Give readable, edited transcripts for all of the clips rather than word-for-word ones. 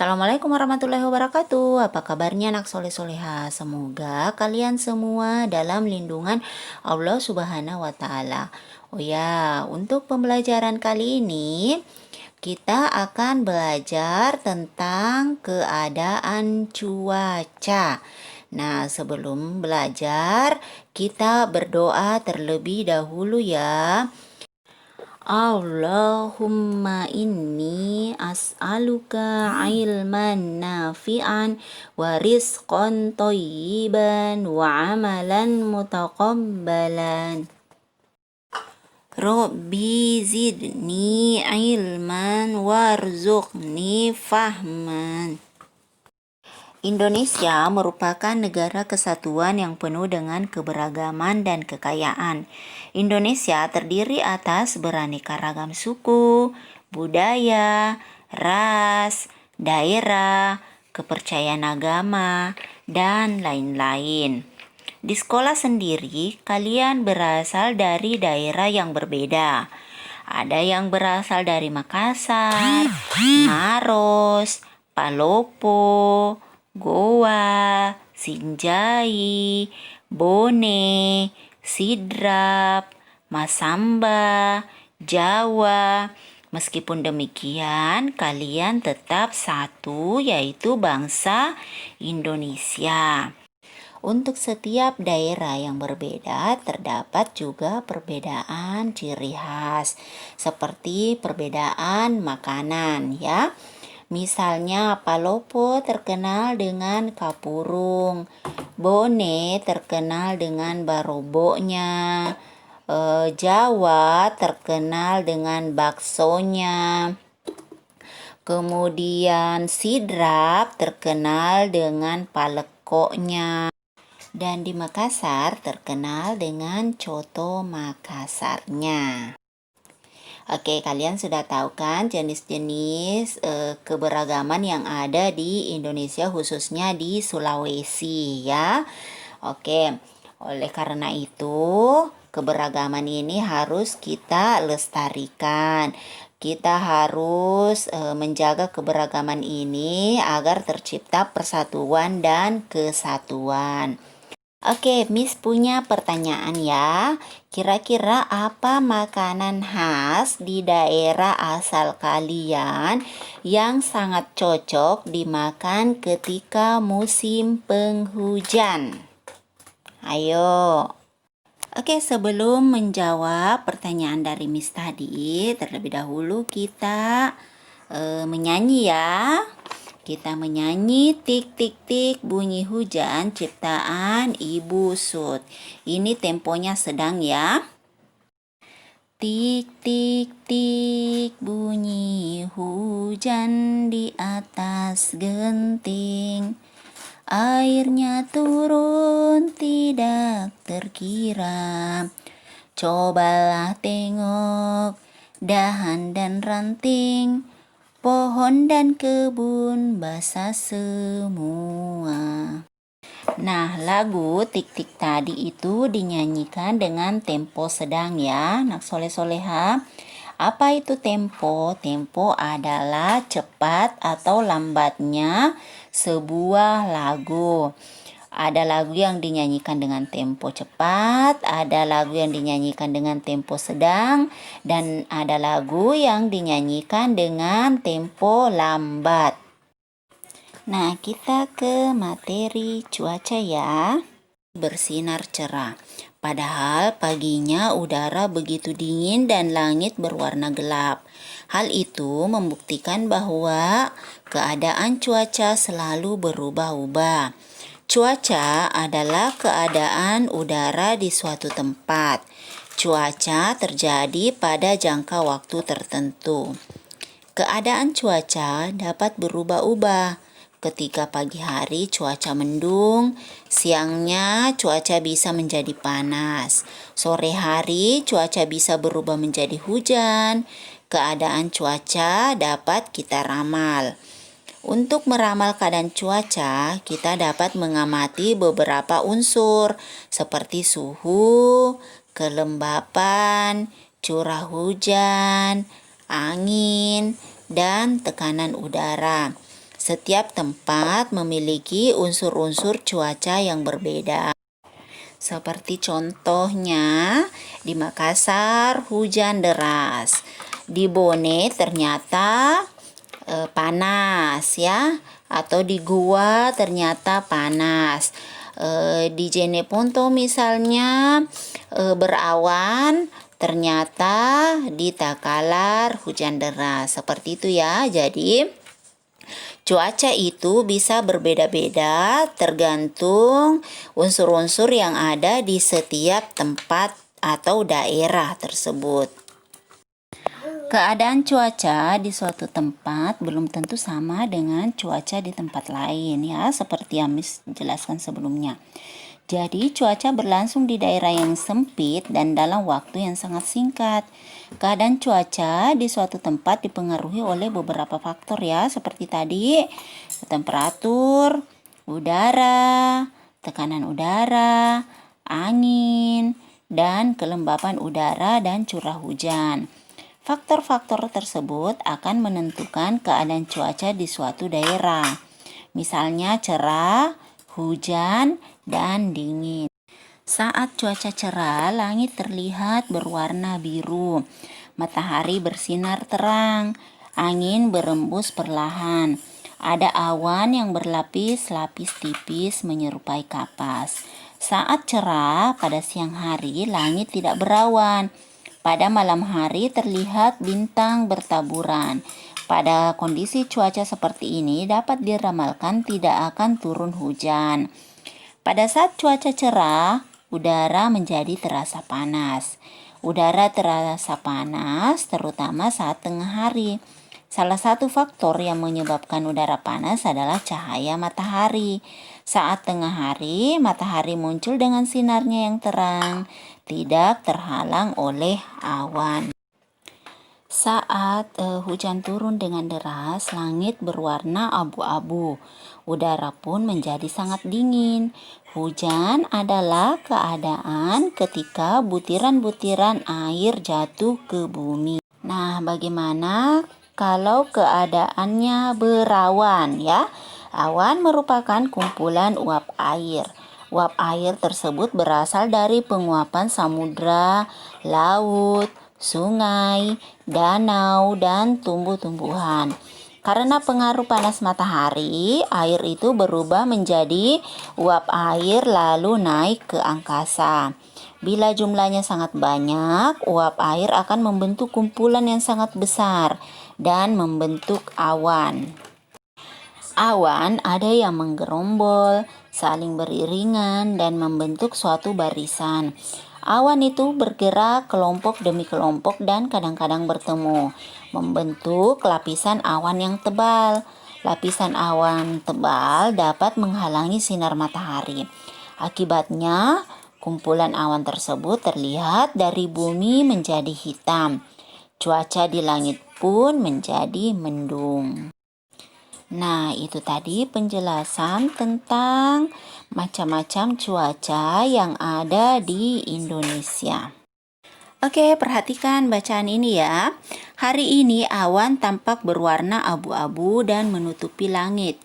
Assalamualaikum warahmatullahi wabarakatuh. Apa kabarnya anak soleh soleha? Semoga kalian semua dalam lindungan Allah Subhanahu wa Ta'ala. Oh ya, untuk pembelajaran kali ini kita akan belajar tentang keadaan cuaca. Nah, sebelum belajar, kita berdoa terlebih dahulu ya. Allahumma inni as'aluka ilman nafi'an wa rizqan thayyiban wa amalan mutaqabbalan. Rabbi zidni ilman warzuqni fahman. Indonesia merupakan negara kesatuan yang penuh dengan keberagaman dan kekayaan. Indonesia terdiri atas beraneka ragam suku, budaya, ras, daerah, kepercayaan agama, dan lain-lain. Di sekolah sendiri, kalian berasal dari daerah yang berbeda. Ada yang berasal dari Makassar, Maros, Palopo, Goa, Sinjai, Bone, Sidrap, Masamba, Jawa. Meskipun demikian, kalian tetap satu, yaitu bangsa Indonesia. Untuk setiap daerah yang berbeda, terdapat juga perbedaan ciri khas, seperti perbedaan makanan ya. Misalnya Palopo terkenal dengan kapurung, Bone terkenal dengan baroboknya, Jawa terkenal dengan baksonya, kemudian Sidrap terkenal dengan palekoknya, dan di Makassar terkenal dengan coto Makassarnya. Oke, kalian sudah tahu kan jenis-jenis keberagaman yang ada di Indonesia, khususnya di Sulawesi ya. Oke, oleh karena itu keberagaman ini harus kita lestarikan. Kita harus menjaga keberagaman ini agar tercipta persatuan dan kesatuan. Oke, Miss punya pertanyaan ya. Kira-kira apa makanan khas di daerah asal kalian yang sangat cocok dimakan ketika musim penghujan? Ayo. Oke, sebelum menjawab pertanyaan dari Miss tadi, terlebih dahulu kita menyanyi ya. Kita menyanyi tik tik tik bunyi hujan ciptaan Ibu Sud. Ini temponya sedang ya. Tik tik tik bunyi hujan di atas genting. Airnya turun tidak terkira. Cobalah tengok dahan dan ranting, pohon dan kebun basah semua. Nah, lagu tik-tik tadi itu dinyanyikan dengan tempo sedang ya, nak soleh-soleha. Apa itu tempo? Tempo adalah cepat atau lambatnya sebuah lagu. Ada lagu yang dinyanyikan dengan tempo cepat, ada lagu yang dinyanyikan dengan tempo sedang, dan ada lagu yang dinyanyikan dengan tempo lambat. Nah, kita ke materi cuaca ya. Bersinar cerah. Padahal paginya udara begitu dingin dan langit berwarna gelap. Hal itu membuktikan bahwa keadaan cuaca selalu berubah-ubah. Cuaca adalah keadaan udara di suatu tempat. Cuaca terjadi pada jangka waktu tertentu. Keadaan cuaca dapat berubah-ubah. Ketika pagi hari cuaca mendung, siangnya cuaca bisa menjadi panas. Sore hari cuaca bisa berubah menjadi hujan. Keadaan cuaca dapat kita ramal. Untuk meramal keadaan cuaca, kita dapat mengamati beberapa unsur seperti suhu, kelembapan, curah hujan, angin, dan tekanan udara. Setiap tempat memiliki unsur-unsur cuaca yang berbeda. Seperti contohnya, di Makassar hujan deras. Di Bone ternyata panas ya, atau di Goa ternyata panas. Di Jeneponto misalnya berawan, ternyata di Takalar hujan deras. Seperti itu ya. Jadi cuaca itu bisa berbeda-beda tergantung unsur-unsur yang ada di setiap tempat atau daerah tersebut. Keadaan cuaca di suatu tempat belum tentu sama dengan cuaca di tempat lain ya, seperti yang Miss jelaskan sebelumnya. Jadi cuaca berlangsung di daerah yang sempit dan dalam waktu yang sangat singkat. Keadaan cuaca di suatu tempat dipengaruhi oleh beberapa faktor ya, seperti tadi temperatur, udara, tekanan udara, angin, dan kelembapan udara dan curah hujan. Faktor-faktor tersebut akan menentukan keadaan cuaca di suatu daerah. Misalnya cerah, hujan, dan dingin. Saat cuaca cerah, langit terlihat berwarna biru. Matahari bersinar terang, angin berembus perlahan. Ada awan yang berlapis-lapis tipis menyerupai kapas. Saat cerah pada siang hari, langit tidak berawan. Pada malam hari terlihat bintang bertaburan. Pada kondisi cuaca seperti ini dapat diramalkan tidak akan turun hujan. Pada saat cuaca cerah, udara menjadi terasa panas. Udara terasa panas terutama saat tengah hari. Salah satu faktor yang menyebabkan udara panas adalah cahaya matahari. Saat tengah hari, matahari muncul dengan sinarnya yang terang, tidak terhalang oleh awan. Saat hujan turun dengan deras, langit berwarna abu-abu. Udara pun menjadi sangat dingin. Hujan adalah keadaan ketika butiran-butiran air jatuh ke bumi. Nah, bagaimana kalau keadaannya berawan ya? Awan merupakan kumpulan uap air. Uap air tersebut berasal dari penguapan samudra, laut, sungai, danau, dan tumbuh-tumbuhan. Karena pengaruh panas matahari, air itu berubah menjadi uap air lalu naik ke angkasa. Bila jumlahnya sangat banyak, uap air akan membentuk kumpulan yang sangat besar dan membentuk awan. Awan ada yang menggerombol, saling beriringan, dan membentuk suatu barisan. Awan itu bergerak kelompok demi kelompok dan kadang-kadang bertemu, membentuk lapisan awan yang tebal. Lapisan awan tebal dapat menghalangi sinar matahari. Akibatnya, kumpulan awan tersebut terlihat dari bumi menjadi hitam. Cuaca di langit pun menjadi mendung. Nah, itu tadi penjelasan tentang macam-macam cuaca yang ada di Indonesia. Oke, perhatikan bacaan ini ya. Hari ini awan tampak berwarna abu-abu dan menutupi langit.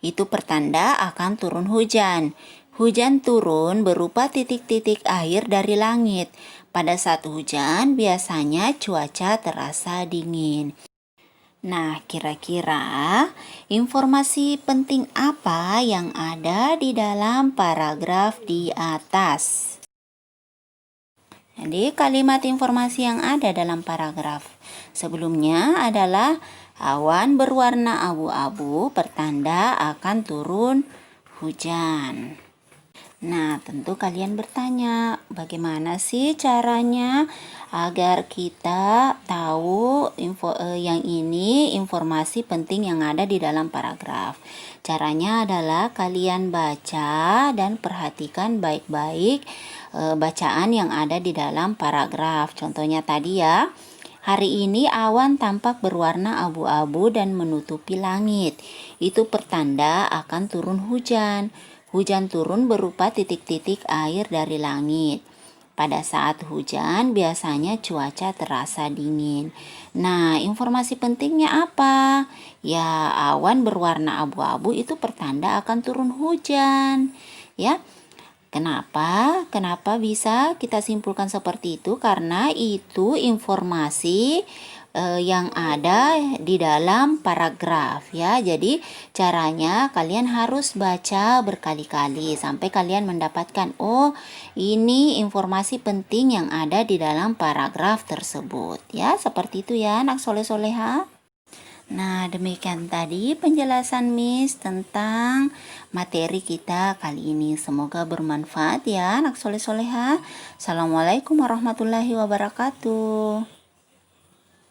Itu pertanda akan turun hujan. Hujan turun berupa titik-titik air dari langit. Pada saat hujan, biasanya cuaca terasa dingin. Nah, kira-kira informasi penting apa yang ada di dalam paragraf di atas? Jadi, kalimat informasi yang ada dalam paragraf sebelumnya adalah awan berwarna abu-abu pertanda akan turun hujan. Nah, tentu kalian bertanya, bagaimana sih caranya agar kita tahu yang ini informasi penting yang ada di dalam paragraf. Caranya adalah kalian baca dan perhatikan baik-baik bacaan yang ada di dalam paragraf. Contohnya tadi ya, hari ini awan tampak berwarna abu-abu dan menutupi langit. Itu pertanda akan turun hujan. Hujan turun berupa titik-titik air dari langit. Pada saat hujan biasanya cuaca terasa dingin. Nah, informasi pentingnya apa? Ya, awan berwarna abu-abu itu pertanda akan turun hujan. Ya, kenapa? Kenapa bisa kita simpulkan seperti itu? Karena itu informasi yang ada di dalam paragraf ya. Jadi caranya kalian harus baca berkali-kali sampai kalian mendapatkan oh, ini informasi penting yang ada di dalam paragraf tersebut ya. Seperti itu ya, anak soleh-soleha. Nah, demikian tadi penjelasan Miss tentang materi kita kali ini. Semoga bermanfaat ya, anak soleh-soleha. Assalamualaikum warahmatullahi wabarakatuh.